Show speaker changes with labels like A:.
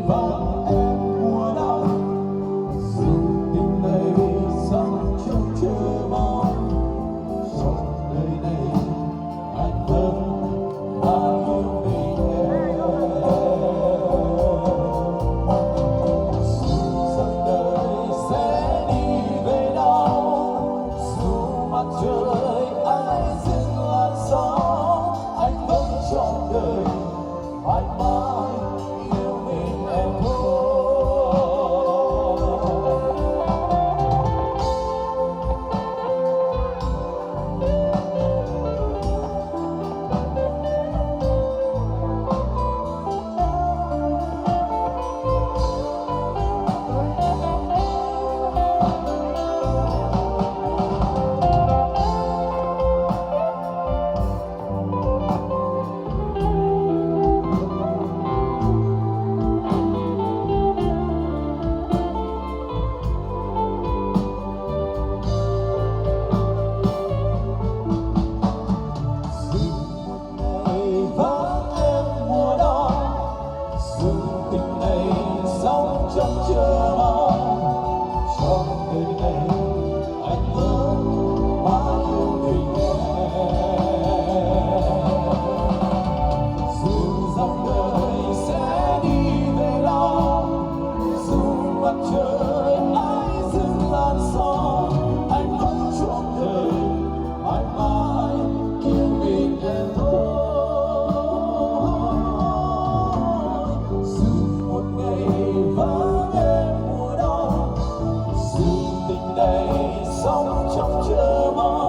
A: vắng em mùa đông, dù tình này sống trong chờ mong. Trong đời này anh vẫn mãi yêu mình em. Dù rằng đời sẽ đi về đâu, dù mặt trời ai dừng làn sóng, anh vẫn trọn đời mãi mãi yêu mình em thôi. Trong chờ mong, trong đời này anh vẫn mãi yêu mình em. Dù rằng đời sẽ đi về đâu, dù mặt trời ai dừng làn sóng, anh vẫn trọn đời mãi mãi yêu mình em thôi. Dù một ngày vắng em mùa đông, dù tình này sống trong chờ mong.